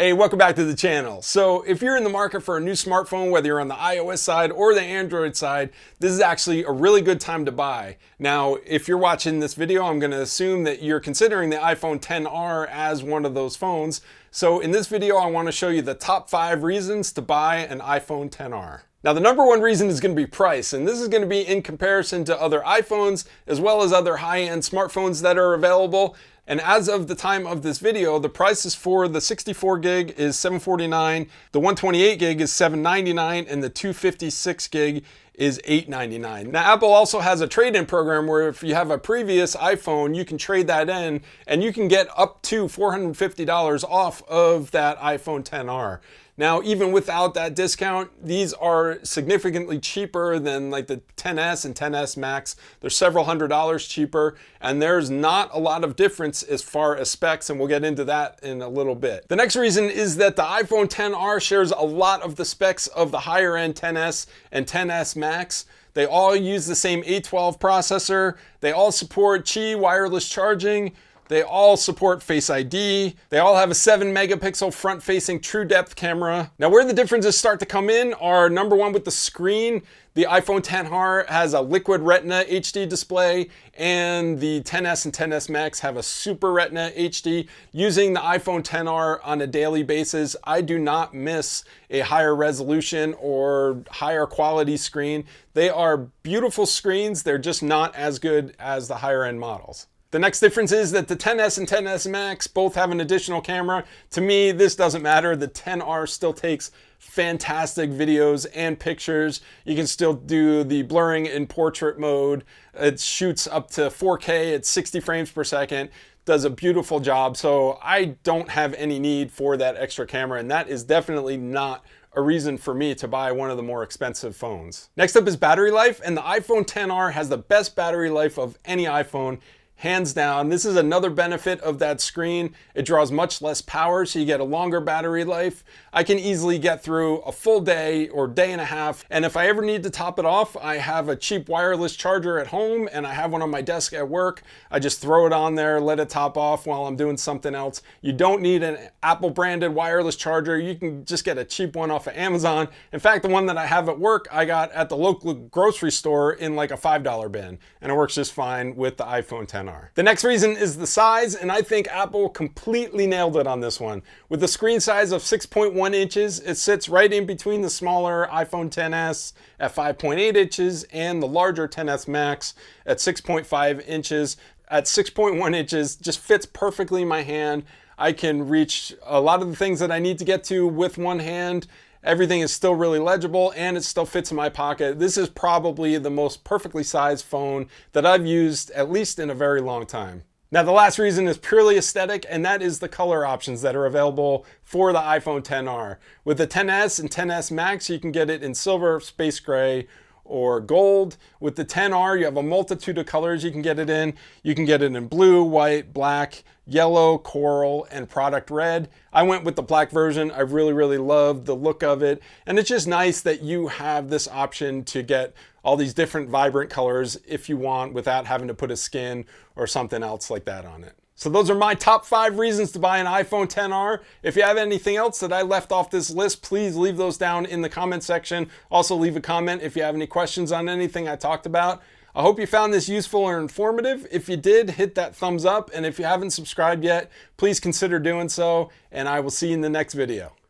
Hey, welcome back to the channel. So if you're in the market for a new smartphone, whether you're on the iOS side or the Android side, this is actually a really good time to buy. Now, if you're watching this video, I'm going to assume that you're considering the iPhone XR as one of those phones. So in this video, I want to show you the top 5 reasons to buy an iPhone XR. Now, the number one reason is going to be price, and this is going to be in comparison to other iPhones as well as other high-end smartphones that are available. And as of the time of this video, the prices for the 64 gig is $749, the 128 gig is $799, and the 256 gig is $899. Now, Apple also has a trade-in program where if you have a previous iPhone, you can trade that in and you can get up to $450 off of that iPhone XR. Now, even without that discount, these are significantly cheaper than like the XS and XS Max. They're several $100s cheaper, and there's not a lot of difference as far as specs, and we'll get into that in a little bit. The next reason is that the iPhone XR shares a lot of the specs of the higher end XS and XS Max. They all use the same A12 processor. They all support Qi wireless charging. They all support Face ID. They all have a 7 megapixel front-facing true depth camera. Now, where the differences start to come in are, number one, with the screen. The iPhone XR has a Liquid Retina HD display, and the XS and XS Max have a Super Retina HD. Using the iPhone XR on a daily basis, I do not miss a higher resolution or higher quality screen. They are beautiful screens. They're just not as good as the higher end models. The next difference is that the XS and XS Max both have an additional camera. To me, this doesn't matter. The XR still takes fantastic videos and pictures. You can still do the blurring in portrait mode. It shoots up to 4K at 60 frames per second. Does a beautiful job. So I don't have any need for that extra camera, and that is definitely not a reason for me to buy one of the more expensive phones. Next up is battery life, and the iPhone XR has the best battery life of any iPhone. Hands down. This is another benefit of that screen. It draws much less power, so you get a longer battery life. I can easily get through a full day or day and a half, and if I ever need to top it off, I have a cheap wireless charger at home and I have one on my desk at work. I just throw it on there, let it top off while I'm doing something else. You don't need an Apple branded wireless charger. You can just get a cheap one off of Amazon. In fact, the one that I have at work, I got at the local grocery store in like a $5 bin, and it works just fine with the iPhone XR. The next reason is the size, and I think Apple completely nailed it on this one. With the screen size of 6.1 inches, it sits right in between the smaller iPhone XS at 5.8 inches and the larger XS Max at 6.5 inches. At 6.1 inches, just fits perfectly in my hand. I can reach a lot of the things that I need to get to with one hand. Everything is still really legible and it still fits in my pocket. This is probably the most perfectly sized phone that I've used at least in a very long time. Now, the last reason is purely aesthetic, and that is the color options that are available for the iPhone XR. With the XS and XS Max, you can get it in silver, space gray, or gold. With the XR, you have a multitude of colors you can get it in. You can get it in blue, white, black, yellow, coral, and product red. I went with the black version. I really love the look of it. And it's just nice that you have this option to get all these different vibrant colors if you want without having to put a skin or something else like that on it. So those are my top 5 reasons to buy an iPhone XR. If you have anything else that I left off this list, please leave those down in the comment section. Also leave a comment if you have any questions on anything I talked about. I hope you found this useful or informative. If you did, hit that thumbs up. And if you haven't subscribed yet, please consider doing so. And I will see you in the next video.